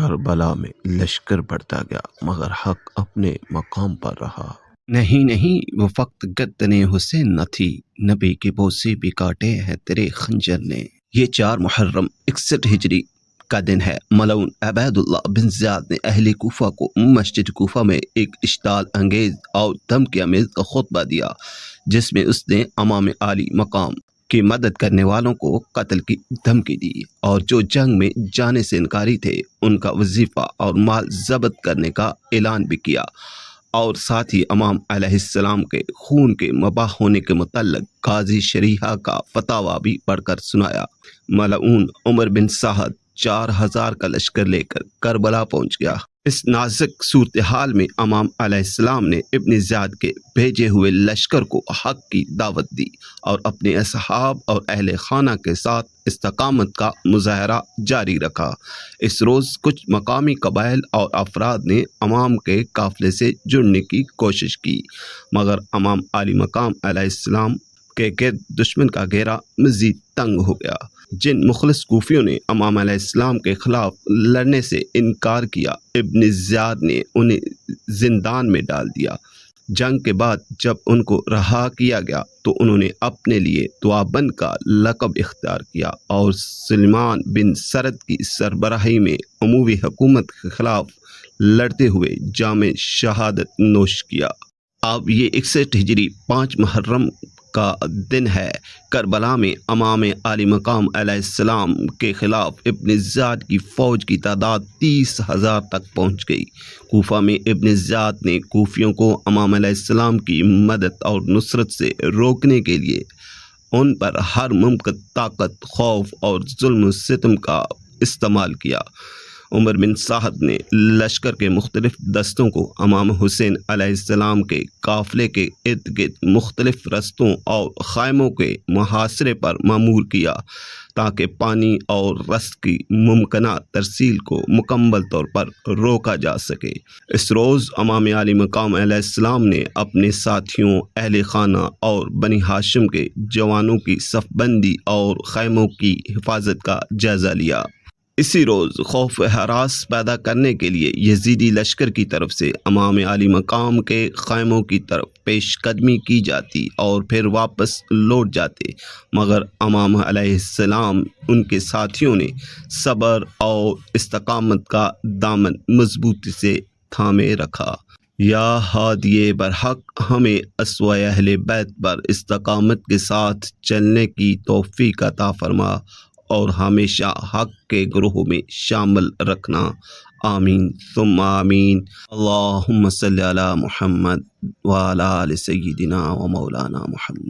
کربلا میں لشکر بڑھتا گیا مگر حق اپنے مقام پر رہا۔ نہیں وہ وقت گردن حسین نہ تھی، نبی کے بوسے بھی کاٹے ہیں تیرے خنجر نے۔ یہ 4 محرم 61 ہجری کا دن ہے۔ ملعون عبید اللہ بن زیاد نے اہل کوفہ کو مسجد کوفہ میں ایک اشتعال انگیز اور دھمکی آمیز خطبہ دیا، جس میں اس نے امام عالی مقام کی مدد کرنے والوں کو قتل کی دھمکی دی، اور جو جنگ میں جانے سے انکاری تھے ان کا وظیفہ اور مال ضبط کرنے کا اعلان بھی کیا، اور ساتھ ہی امام علیہ السلام کے خون کے مباح ہونے کے متعلق قاضی شریعہ کا فتاویٰ بھی پڑھ کر سنایا۔ ملعون عمر بن سعد 4000 کا لشکر لے کر کربلا پہنچ گیا۔ اس نازک صورتحال میں امام علیہ السلام نے ابن زیاد کے بھیجے ہوئے لشکر کو حق کی دعوت دی اور اپنے اصحاب اور اہل خانہ کے ساتھ استقامت کا مظاہرہ جاری رکھا۔ اس روز کچھ مقامی قبائل اور افراد نے امام کے قافلے سے جڑنے کی کوشش کی، مگر امام عالی مقام علیہ السلام کے گرد دشمن کا گھیرا مزید تنگ ہو گیا۔ جن مخلص کوفیوں نے امام علیہ السلام کے خلاف لڑنے سے انکار کیا، ابن زیاد نے انہیں زندان میں ڈال دیا۔ جنگ کے بعد جب ان کو رہا کیا گیا تو انہوں نے اپنے لیے توابن کا لقب اختیار کیا اور سلیمان بن سرد کی سربراہی میں عموی حکومت کے خلاف لڑتے ہوئے جام شہادت نوش کیا۔ اب یہ 61 ہجری 5 محرم کا دن ہے۔ کربلا میں امام عالی مقام علیہ السلام کے خلاف ابن زیاد کی فوج کی تعداد 30,000 تک پہنچ گئی۔ کوفہ میں ابن زیاد نے کوفیوں کو امام علیہ السلام کی مدد اور نصرت سے روکنے کے لیے ان پر ہر ممکن طاقت، خوف اور ظلم و ستم کا استعمال کیا۔ عمر بن سعد نے لشکر کے مختلف دستوں کو امام حسین علیہ السلام کے قافلے کے ارد گرد مختلف رستوں اور خیموں کے محاصرے پر مأمور کیا تاکہ پانی اور رسد کی ممکنہ ترسیل کو مکمل طور پر روکا جا سکے۔ اس روز امام عالی مقام علیہ السلام نے اپنے ساتھیوں، اہل خانہ اور بنی ہاشم کے جوانوں کی صف بندی اور خیموں کی حفاظت کا جائزہ لیا۔ اسی روز خوف و ہراس پیدا کرنے کے لیے یزیدی لشکر کی طرف سے امام عالی مقام کے خیموں کی طرف پیش قدمی کی جاتی اور پھر واپس لوٹ جاتے، مگر امام علیہ السلام ان کے ساتھیوں نے صبر اور استقامت کا دامن مضبوطی سے تھامے رکھا۔ یا ہادی برحق، ہمیں اسوہ اہل بیت پر استقامت کے ساتھ چلنے کی توفیق عطا فرما اور ہمیشہ حق کے گروہ میں شامل رکھنا۔ آمین ثم آمین۔ اللہم صلی علی محمد وعلی آل سیدنا و مولانا محمد۔